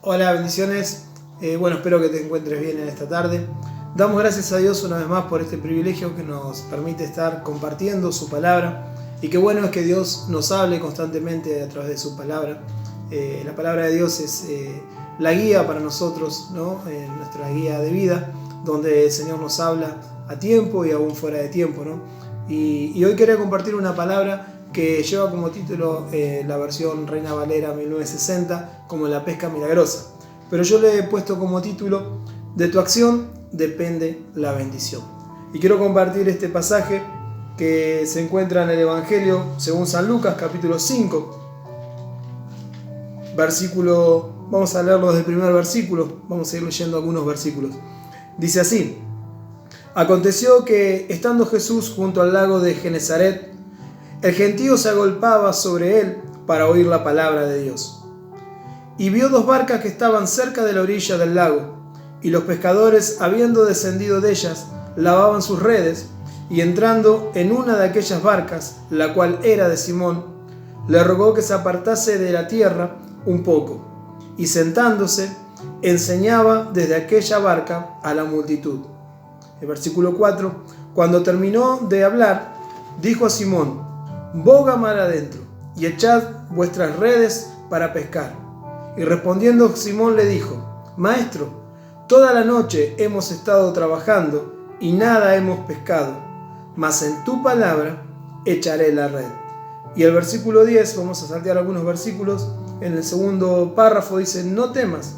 Hola, bendiciones. Espero que te encuentres bien en esta tarde. Damos gracias a Dios una vez más por este privilegio que nos permite estar compartiendo su palabra. Y qué bueno es que Dios nos hable constantemente a través de su palabra. La palabra de Dios es la guía para nosotros, ¿no? Nuestra guía de vida, donde el Señor nos habla a tiempo y aún fuera de tiempo, ¿no? Y hoy quería compartir una palabra que lleva como título la versión Reina Valera 1960 como la pesca milagrosa. Pero yo le he puesto como título: de tu acción depende la bendición. Y quiero compartir este pasaje que se encuentra en el Evangelio según San Lucas, capítulo 5, versículo, vamos a leerlo desde el primer versículo, vamos a ir leyendo algunos versículos. Dice así: Aconteció que, estando Jesús junto al lago de Genesaret, el gentío se agolpaba sobre él para oír la palabra de Dios. Y vio dos barcas que estaban cerca de la orilla del lago, y los pescadores, habiendo descendido de ellas, lavaban sus redes, y entrando en una de aquellas barcas, la cual era de Simón, le rogó que se apartase de la tierra un poco, y sentándose, enseñaba desde aquella barca a la multitud. El versículo 4, cuando terminó de hablar, dijo a Simón: boga mar adentro, y echad vuestras redes para pescar. Y respondiendo Simón le dijo: Maestro, toda la noche hemos estado trabajando, y nada hemos pescado, mas en tu palabra echaré la red. Y el versículo 10, vamos a saltear algunos versículos, en el segundo párrafo dice: no temas,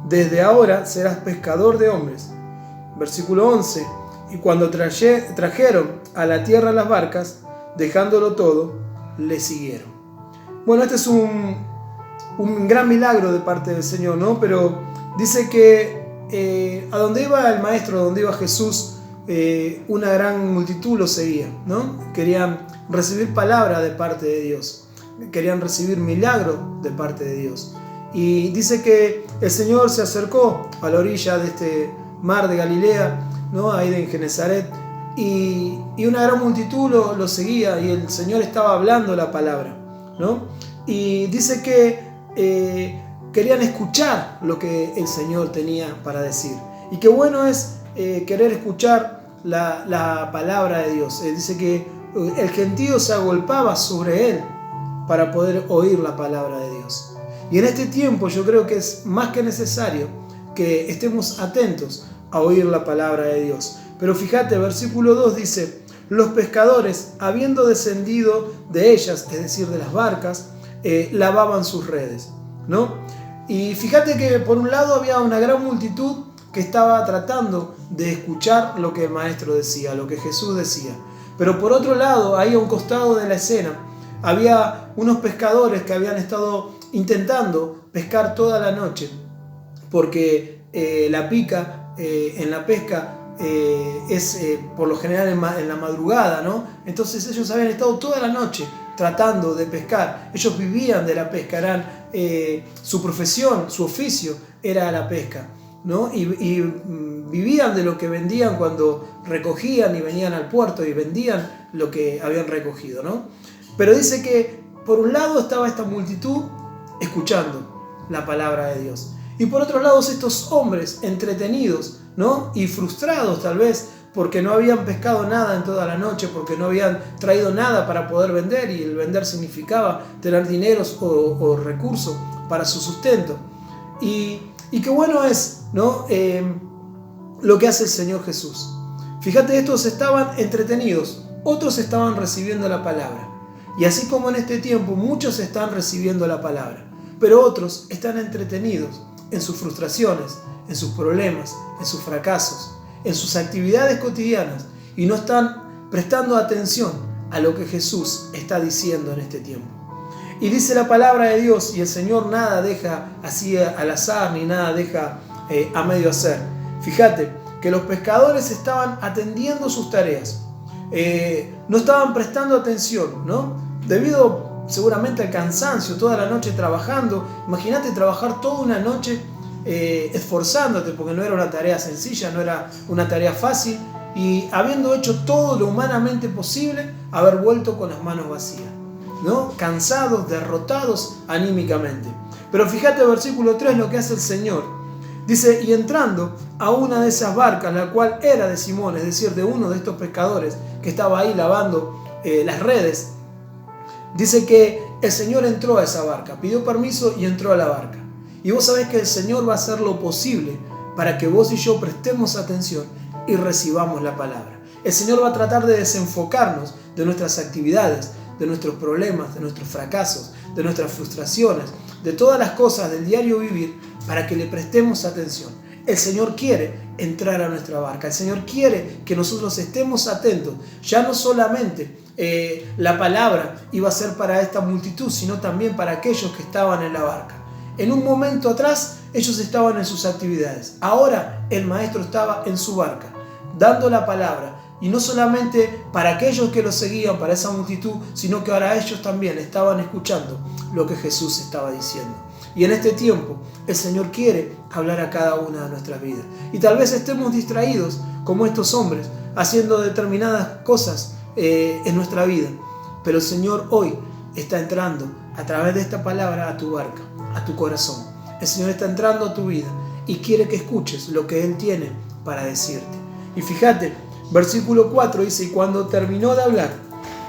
desde ahora serás pescador de hombres. Versículo 11, y cuando trajeron a la tierra las barcas, dejándolo todo, le siguieron. Bueno, este es un gran milagro de parte del Señor, ¿no? Pero dice que a donde iba el Maestro, a donde iba Jesús, una gran multitud lo seguía, ¿no? Querían recibir palabra de parte de Dios, querían recibir milagro de parte de Dios. Y dice que el Señor se acercó a la orilla de este mar de Galilea, ¿no? Ahí en Genesaret, y una gran multitud lo seguía, y el Señor estaba hablando la palabra, ¿no? Y dice que querían escuchar lo que el Señor tenía para decir. Y qué bueno es querer escuchar la palabra de Dios. Dice que el gentío se agolpaba sobre él para poder oír la palabra de Dios. Y en este tiempo yo creo que es más que necesario que estemos atentos a oír la palabra de Dios. Pero fíjate, versículo 2 dice: los pescadores, habiendo descendido de ellas, es decir, de las barcas, lavaban sus redes, ¿no? Y fíjate que por un lado había una gran multitud que estaba tratando de escuchar lo que el Maestro decía, lo que Jesús decía. Pero por otro lado, ahí a un costado de la escena, había unos pescadores que habían estado intentando pescar toda la noche, porque la pica en la pesca es por lo general en la madrugada, ¿no? Entonces ellos habían estado toda la noche tratando de pescar. Ellos vivían de la pesca, su profesión, su oficio era la pesca, ¿no? Y vivían de lo que vendían cuando recogían y venían al puerto y vendían lo que habían recogido, ¿no? Pero dice que por un lado estaba esta multitud escuchando la palabra de Dios, y por otro lado estos hombres entretenidos, ¿no? Y frustrados tal vez porque no habían pescado nada en toda la noche, porque no habían traído nada para poder vender, y el vender significaba tener dineros o recursos para su sustento. Y qué bueno es, ¿no? Lo que hace el Señor Jesús. Fíjate, estos estaban entretenidos, otros estaban recibiendo la palabra. Y así como en este tiempo muchos están recibiendo la palabra, pero otros están entretenidos en sus frustraciones, en sus problemas, en sus fracasos, en sus actividades cotidianas, y no están prestando atención a lo que Jesús está diciendo en este tiempo. Y dice la palabra de Dios, y el Señor nada deja así al azar, ni nada deja a medio hacer. Fíjate que los pescadores estaban atendiendo sus tareas, no estaban prestando atención, ¿no? Debido seguramente al cansancio, toda la noche trabajando. Imagínate trabajar toda una noche esforzándote, porque no era una tarea sencilla, no era una tarea fácil, y habiendo hecho todo lo humanamente posible, haber vuelto con las manos vacías, ¿no? Cansados, derrotados anímicamente. Pero fíjate el versículo 3 lo que hace el Señor. Dice, y entrando a una de esas barcas, la cual era de Simón, es decir, de uno de estos pescadores que estaba ahí lavando las redes, dice que el Señor entró a esa barca, pidió permiso y entró a la barca. Y vos sabés que el Señor va a hacer lo posible para que vos y yo prestemos atención y recibamos la palabra. El Señor va a tratar de desenfocarnos de nuestras actividades, de nuestros problemas, de nuestros fracasos, de nuestras frustraciones, de todas las cosas del diario vivir, para que le prestemos atención. El Señor quiere entrar a nuestra barca. El Señor quiere que nosotros estemos atentos. Ya no solamente la palabra iba a ser para esta multitud, sino también para aquellos que estaban en la barca. En un momento atrás, ellos estaban en sus actividades. Ahora el Maestro estaba en su barca, dando la palabra. Y no solamente para aquellos que lo seguían, para esa multitud, sino que ahora ellos también estaban escuchando lo que Jesús estaba diciendo. Y en este tiempo, el Señor quiere hablar a cada una de nuestras vidas. Y tal vez estemos distraídos, como estos hombres, haciendo determinadas cosas en nuestra vida. Pero el Señor hoy está entrando a través de esta palabra a tu barca, a tu corazón. El Señor está entrando a tu vida y quiere que escuches lo que Él tiene para decirte. Y fíjate, versículo 4 dice, y cuando terminó de hablar,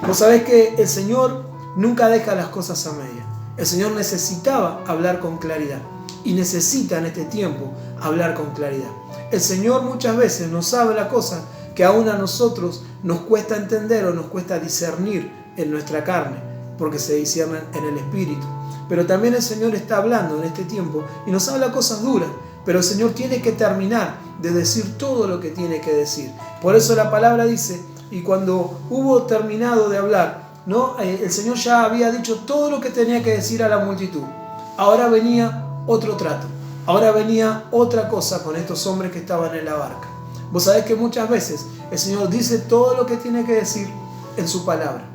vos sabés que el Señor nunca deja las cosas a media. El Señor necesitaba hablar con claridad y necesita en este tiempo hablar con claridad. El Señor muchas veces nos habla cosas que aún a nosotros nos cuesta entender o nos cuesta discernir en nuestra carne, porque se disciernen en el Espíritu. Pero también el Señor está hablando en este tiempo y nos habla cosas duras, pero el Señor tiene que terminar de decir todo lo que tiene que decir. Por eso la palabra dice, y cuando hubo terminado de hablar, ¿no? El Señor ya había dicho todo lo que tenía que decir a la multitud. Ahora venía otro trato, ahora venía otra cosa con estos hombres que estaban en la barca. Vos sabés que muchas veces el Señor dice todo lo que tiene que decir en su palabra,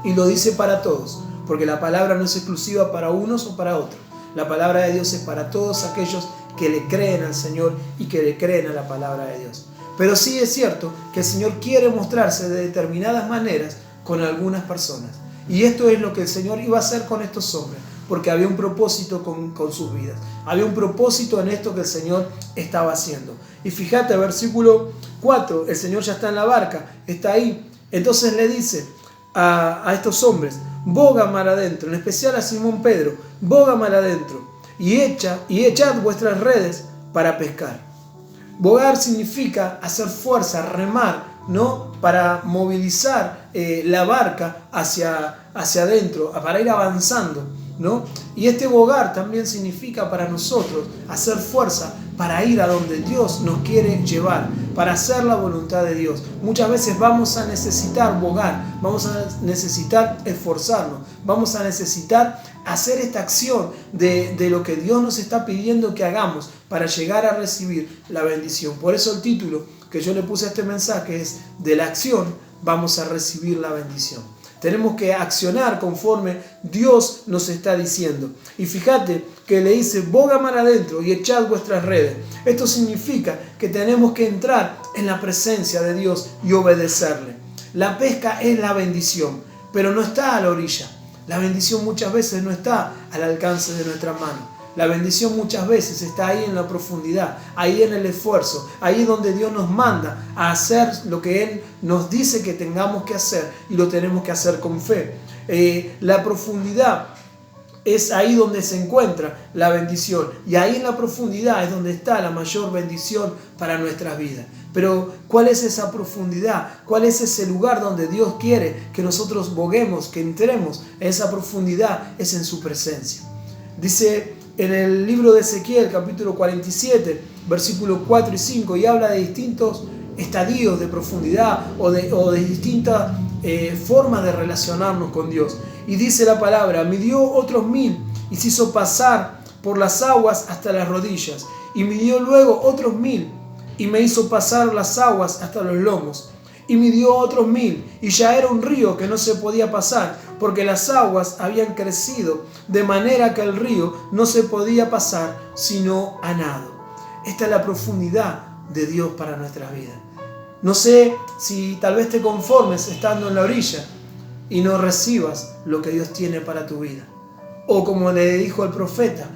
y lo dice para todos, porque la palabra no es exclusiva para unos o para otros. La palabra de Dios es para todos aquellos que le creen al Señor y que le creen a la palabra de Dios. Pero sí es cierto que el Señor quiere mostrarse de determinadas maneras con algunas personas. Y esto es lo que el Señor iba a hacer con estos hombres, porque había un propósito con sus vidas. Había un propósito en esto que el Señor estaba haciendo. Y fíjate, versículo 4, el Señor ya está en la barca, está ahí. Entonces le dice a estos hombres, boga mar adentro, en especial a Simón Pedro, boga mar adentro y echad vuestras redes para pescar. Bogar significa hacer fuerza, remar, ¿no? Para movilizar la barca hacia adentro, para ir avanzando, ¿no? Y este bogar también significa para nosotros hacer fuerza para ir a donde Dios nos quiere llevar, para hacer la voluntad de Dios. Muchas veces vamos a necesitar bogar, vamos a necesitar esforzarnos, vamos a necesitar hacer esta acción de lo que Dios nos está pidiendo que hagamos para llegar a recibir la bendición. Por eso el título que yo le puse a este mensaje es: de la acción vamos a recibir la bendición. Tenemos que accionar conforme Dios nos está diciendo. Y fíjate que le dice, boga mar adentro y echad vuestras redes. Esto significa que tenemos que entrar en la presencia de Dios y obedecerle. La pesca es la bendición, pero no está a la orilla. La bendición muchas veces no está al alcance de nuestra mano. La bendición muchas veces está ahí en la profundidad, ahí en el esfuerzo, ahí donde Dios nos manda a hacer lo que Él nos dice que tengamos que hacer, y lo tenemos que hacer con fe. La profundidad es ahí donde se encuentra la bendición, y ahí en la profundidad es donde está la mayor bendición para nuestras vidas. Pero ¿cuál es esa profundidad? ¿Cuál es ese lugar donde Dios quiere que nosotros boguemos, que entremos en esa profundidad? Es en su presencia. Dice en el libro de Ezequiel, capítulo 47, versículos 4 y 5, y habla de distintos estadios de profundidad o de distintas formas de relacionarnos con Dios. Y dice la palabra, midió otros 1000 y se hizo pasar por las aguas hasta las rodillas. Y midió luego otros 1000 y me hizo pasar las aguas hasta los lomos. Y midió otros 1000 y ya era un río que no se podía pasar, porque las aguas habían crecido de manera que el río no se podía pasar sino a nado. Esta es la profundidad de Dios para nuestras vidas. No sé si tal vez te conformes estando en la orilla y no recibas lo que Dios tiene para tu vida. O como le dijo el profeta,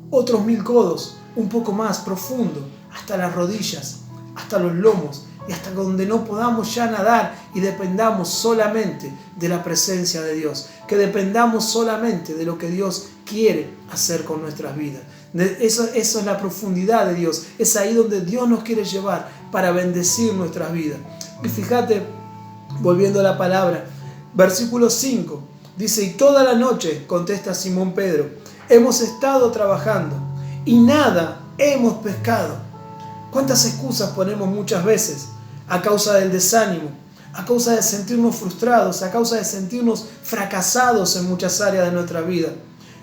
otros 1000 codos, un poco más profundo, hasta las rodillas, hasta los lomos y hasta donde no podamos ya nadar y dependamos solamente de la presencia de Dios, que dependamos solamente de lo que Dios quiere hacer con nuestras vidas. Eso es la profundidad de Dios, es ahí donde Dios nos quiere llevar para bendecir nuestras vidas. Y fíjate, volviendo a la palabra, versículo 5, dice: y toda la noche, contesta Simón Pedro, hemos estado trabajando y nada hemos pescado. ¿Cuántas excusas ponemos muchas veces a causa del desánimo, a causa de sentirnos frustrados, a causa de sentirnos fracasados en muchas áreas de nuestra vida?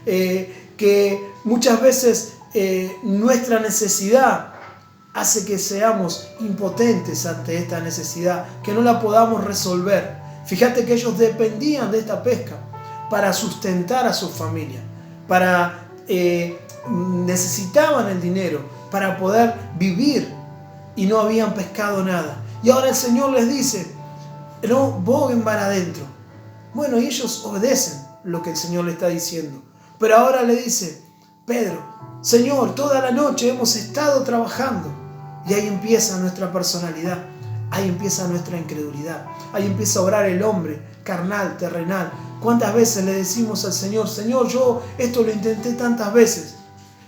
Que muchas veces nuestra necesidad hace que seamos impotentes ante esta necesidad, que no la podamos resolver. Fíjate que ellos dependían de esta pesca para sustentar a su familia, necesitaban el dinero para poder vivir y no habían pescado nada. Y ahora el Señor les dice: no, boguen para adentro. Bueno, y ellos obedecen lo que el Señor le está diciendo. Pero ahora le dice: Pedro, Señor, toda la noche hemos estado trabajando. Y ahí empieza nuestra personalidad, ahí empieza nuestra incredulidad, ahí empieza a obrar el hombre carnal, terrenal. ¿Cuántas veces le decimos al Señor: Señor, yo esto lo intenté tantas veces?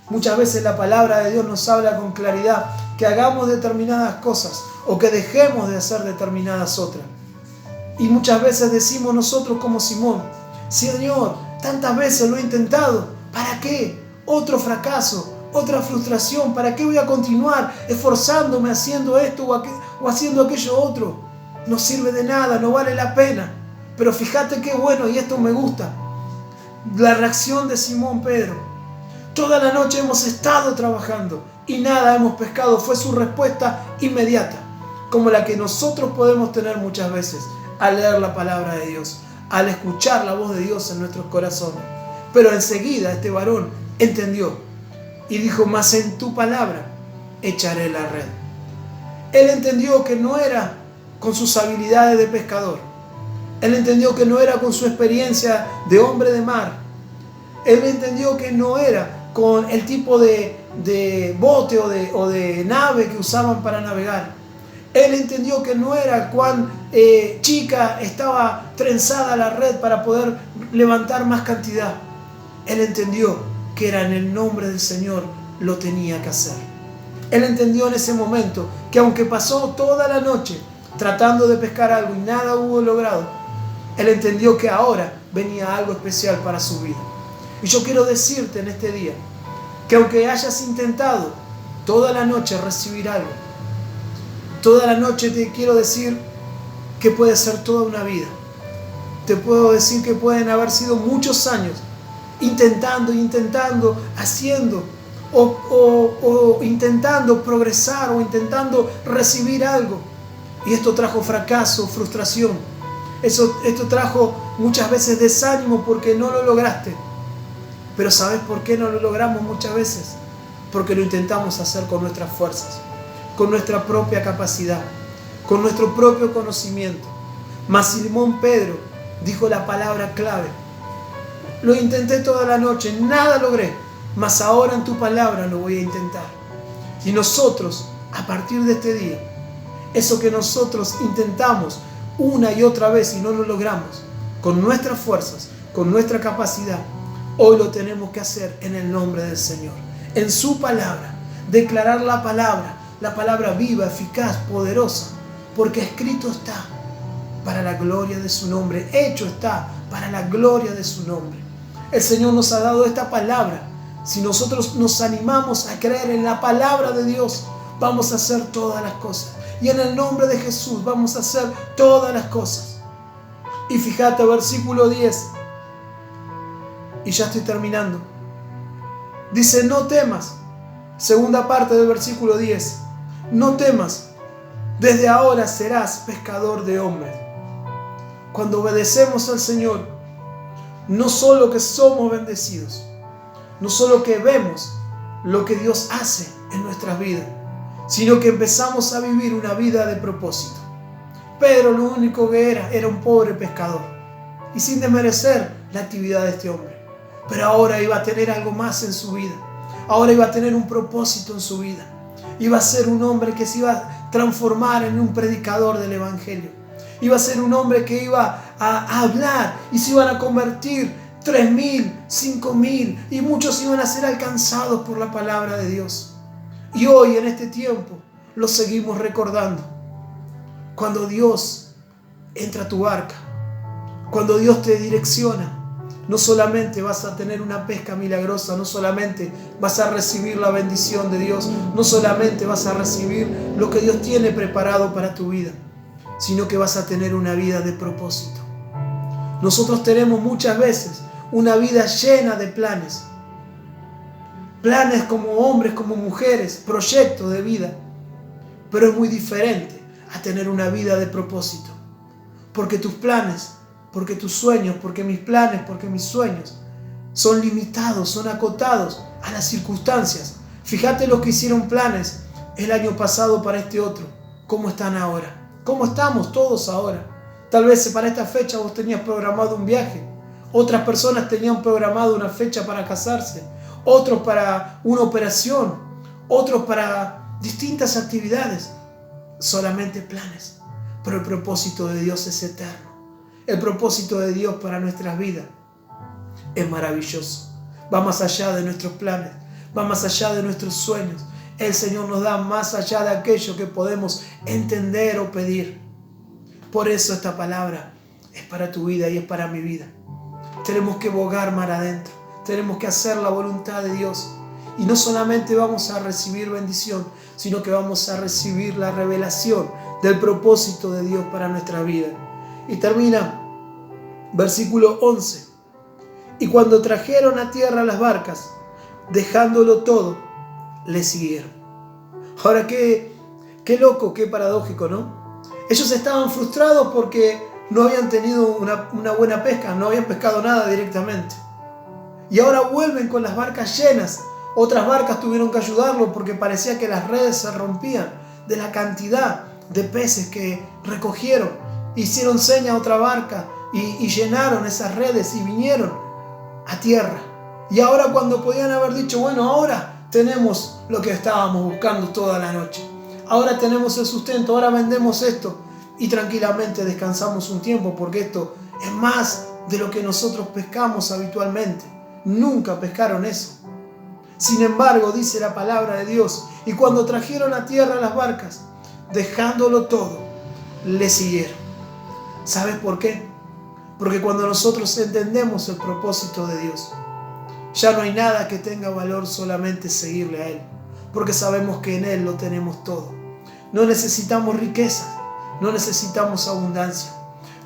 Muchas veces la palabra de Dios nos habla con claridad que hagamos determinadas cosas o que dejemos de hacer determinadas otras. Y muchas veces decimos nosotros como Simón: Señor, tantas veces lo he intentado, ¿para qué? Otro fracaso, otra frustración, ¿para qué voy a continuar esforzándome haciendo esto o haciendo aquello otro? No sirve de nada, no vale la pena. Pero fíjate qué bueno, y esto me gusta, la reacción de Simón Pedro. Toda la noche hemos estado trabajando y nada hemos pescado. Fue su respuesta inmediata, como la que nosotros podemos tener muchas veces al leer la palabra de Dios, al escuchar la voz de Dios en nuestros corazones. Pero enseguida este varón entendió y dijo: mas en tu palabra echaré la red. Él entendió que no era con sus habilidades de pescador. Él entendió que no era con su experiencia de hombre de mar. Él entendió que no era con el tipo de bote o de nave que usaban para navegar. Él entendió que no era cuán chica estaba trenzada la red para poder levantar más cantidad. Él entendió que era en el nombre del Señor lo tenía que hacer. Él entendió en ese momento que aunque pasó toda la noche tratando de pescar algo y nada hubo logrado, él entendió que ahora venía algo especial para su vida. Y yo quiero decirte en este día que aunque hayas intentado toda la noche recibir algo, toda la noche te quiero decir que puede ser toda una vida. Te puedo decir que pueden haber sido muchos años intentando, haciendo o intentando progresar o intentando recibir algo. Y esto trajo fracaso, frustración. Esto trajo muchas veces desánimo porque no lo lograste. Pero ¿sabes por qué no lo logramos muchas veces? Porque lo intentamos hacer con nuestras fuerzas, con nuestra propia capacidad, con nuestro propio conocimiento. Mas Simón Pedro dijo la palabra clave: lo intenté toda la noche, nada logré, mas ahora en tu palabra lo voy a intentar. Y nosotros, a partir de este día, eso que nosotros intentamos una y otra vez y no lo logramos, con nuestras fuerzas, con nuestra capacidad, hoy lo tenemos que hacer en el nombre del Señor, en su palabra, declarar la palabra viva, eficaz, poderosa, porque escrito está para la gloria de su nombre, hecho está para la gloria de su nombre. El Señor nos ha dado esta palabra. Si nosotros nos animamos a creer en la palabra de Dios, vamos a hacer todas las cosas. Y en el nombre de Jesús vamos a hacer todas las cosas. Y fíjate, versículo 10. Y ya estoy terminando. Dice: no temas. Segunda parte del versículo 10. No temas. Desde ahora serás pescador de hombres. Cuando obedecemos al Señor, no solo que somos bendecidos, no solo que vemos lo que Dios hace en nuestras vidas, sino que empezamos a vivir una vida de propósito. Pedro lo único que era un pobre pescador, y sin desmerecer la actividad de este hombre, pero ahora iba a tener algo más en su vida. Ahora iba a tener un propósito en su vida. Iba a ser un hombre que se iba a transformar en un predicador del Evangelio. Iba a ser un hombre que iba a hablar y se iban a convertir 3.000, 5.000 y muchos iban a ser alcanzados por la palabra de Dios. Y hoy en este tiempo lo seguimos recordando. Cuando Dios entra a tu barca, cuando Dios te direcciona, no solamente vas a tener una pesca milagrosa, no solamente vas a recibir la bendición de Dios, no solamente vas a recibir lo que Dios tiene preparado para tu vida, sino que vas a tener una vida de propósito. Nosotros tenemos muchas veces una vida llena de planes. Planes como hombres, como mujeres, proyectos de vida. Pero es muy diferente a tener una vida de propósito. Porque tus planes, porque tus sueños, porque mis planes, porque mis sueños son limitados, son acotados a las circunstancias. Fíjate los que hicieron planes el año pasado para este otro. ¿Cómo están ahora? ¿Cómo estamos todos ahora? Tal vez para esta fecha vos tenías programado un viaje. Otras personas tenían programado una fecha para casarse. Otros para una operación. Otros para distintas actividades. Solamente planes. Pero el propósito de Dios es eterno. El propósito de Dios para nuestras vidas es maravilloso. Va más allá de nuestros planes. Va más allá de nuestros sueños. El Señor nos da más allá de aquello que podemos entender o pedir. Por eso esta palabra es para tu vida y es para mi vida. Tenemos que bogar mar adentro. Tenemos que hacer la voluntad de Dios. Y no solamente vamos a recibir bendición, sino que vamos a recibir la revelación del propósito de Dios para nuestra vida. Y termina, versículo 11. Y cuando trajeron a tierra las barcas, dejándolo todo, le siguieron. Ahora, qué loco, qué paradójico, ¿no? Ellos estaban frustrados porque no habían tenido una buena pesca, no habían pescado nada directamente. Y ahora vuelven con las barcas llenas. Otras barcas tuvieron que ayudarlo porque parecía que las redes se rompían de la cantidad de peces que recogieron. Hicieron seña a otra barca y llenaron esas redes y vinieron a tierra. Y ahora, cuando podían haber dicho, bueno, ahora tenemos lo que estábamos buscando toda la noche. Ahora tenemos el sustento, ahora vendemos esto y tranquilamente descansamos un tiempo, porque esto es más de lo que nosotros pescamos habitualmente. Nunca pescaron eso. Sin embargo, dice la palabra de Dios, y cuando trajeron a tierra las barcas, dejándolo todo, le siguieron. ¿Sabes por qué? Porque cuando nosotros entendemos el propósito de Dios, ya no hay nada que tenga valor, solamente seguirle a Él, porque sabemos que en Él lo tenemos todo. No necesitamos riquezas, no necesitamos abundancia,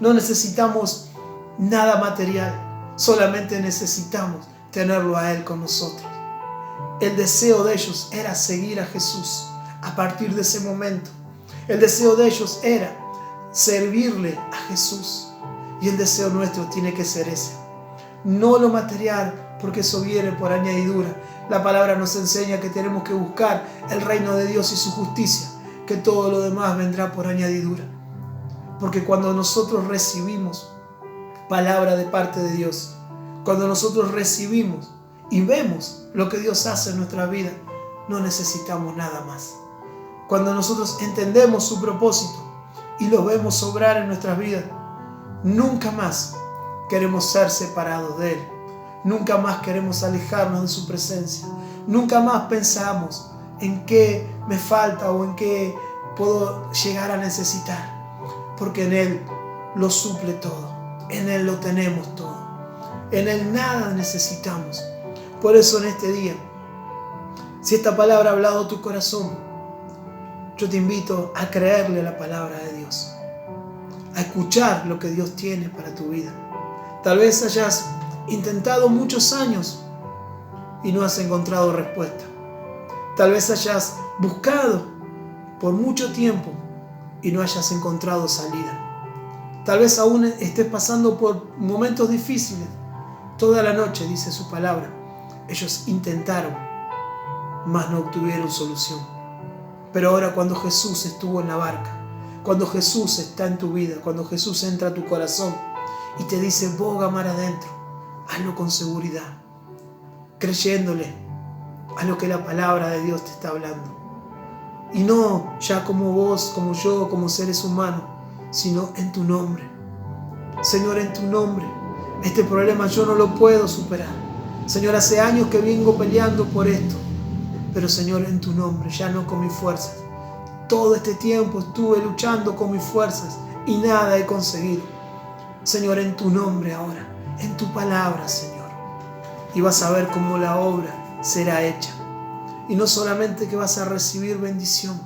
no necesitamos nada material, solamente necesitamos tenerlo a Él con nosotros. El deseo de ellos era seguir a Jesús a partir de ese momento. El deseo de ellos era servirle a Jesús. Y el deseo nuestro tiene que ser ese. No lo material, porque eso viene por añadidura. La palabra nos enseña que tenemos que buscar el reino de Dios y su justicia, que todo lo demás vendrá por añadidura. Porque cuando nosotros recibimos palabra de parte de Dios, cuando nosotros recibimos y vemos lo que Dios hace en nuestra vida, no necesitamos nada más. Cuando nosotros entendemos su propósito y lo vemos obrar en nuestras vidas, nunca más queremos ser separados de Él. Nunca más queremos alejarnos de su presencia. Nunca más pensamos en qué me falta o en qué puedo llegar a necesitar. Porque en Él lo suple todo. En Él lo tenemos todo. En Él nada necesitamos. Por eso en este día, si esta palabra ha hablado a tu corazón, yo te invito a creerle a la palabra de Dios, a escuchar lo que Dios tiene para tu vida. Tal vez hayas intentado muchos años y no has encontrado respuesta. Tal vez hayas buscado por mucho tiempo y no hayas encontrado salida. Tal vez aún estés pasando por momentos difíciles. Toda la noche, dice su palabra, ellos intentaron, mas no obtuvieron solución. Pero ahora, cuando Jesús estuvo en la barca, cuando Jesús está en tu vida, cuando Jesús entra a tu corazón y te dice, boga mar adentro, hazlo con seguridad. creyéndole a lo que la palabra de Dios te está hablando. Y no ya como vos, como yo, como seres humanos, sino en tu nombre. Señor, en tu nombre. Este problema yo no lo puedo superar. Señor, hace años que vengo peleando por esto. Pero Señor, en tu nombre, ya no con mis fuerzas. Todo este tiempo estuve luchando con mis fuerzas y nada he conseguido. Señor, en tu nombre ahora, en tu palabra, Señor. Y vas a ver cómo la obra será hecha. Y no solamente que vas a recibir bendición,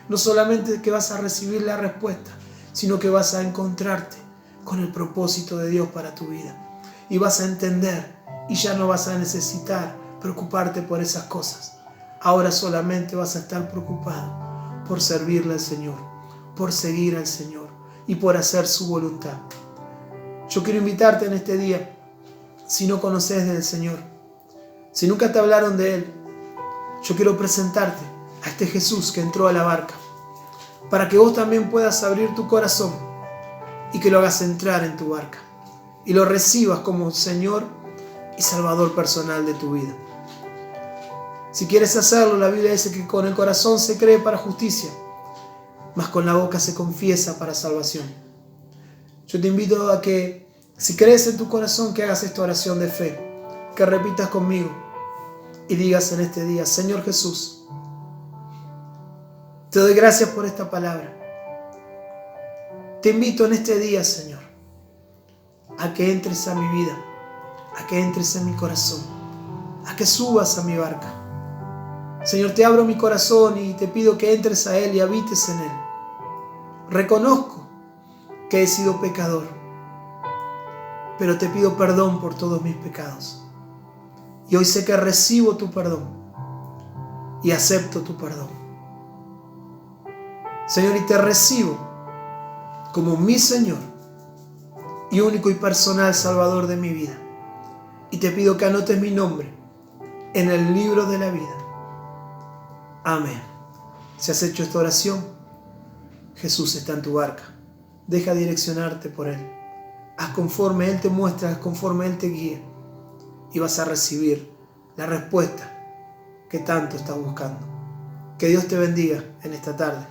no solamente que vas a recibir la respuesta, sino que vas a encontrarte con el propósito de Dios para tu vida. Y vas a entender y ya no vas a necesitar preocuparte por esas cosas. Ahora solamente vas a estar preocupado por servirle al Señor, por seguir al Señor y por hacer su voluntad. Yo quiero invitarte en este día, si no conoces del Señor, si nunca te hablaron de Él, yo quiero presentarte a este Jesús que entró a la barca, para que vos también puedas abrir tu corazón y que lo hagas entrar en tu barca y lo recibas como Señor y Salvador personal de tu vida. Si quieres hacerlo, la Biblia dice que con el corazón se cree para justicia, mas con la boca se confiesa para salvación. Yo te invito a que, si crees en tu corazón, que hagas esta oración de fe, que repitas conmigo y digas en este día: Señor Jesús, te doy gracias por esta palabra. Te invito en este día, Señor, a que entres a mi vida, a que entres en mi corazón, a que subas a mi barca. Señor, te abro mi corazón y te pido que entres a Él y habites en Él. Reconozco que he sido pecador, pero te pido perdón por todos mis pecados. Y hoy sé que recibo tu perdón y acepto tu perdón. Señor, y te recibo como mi Señor y único y personal Salvador de mi vida. Y te pido que anotes mi nombre en el libro de la vida. Amén. Si has hecho esta oración, Jesús está en tu barca. Deja direccionarte por Él. Haz conforme Él te muestra, haz conforme Él te guía. Y vas a recibir la respuesta que tanto estás buscando. Que Dios te bendiga en esta tarde.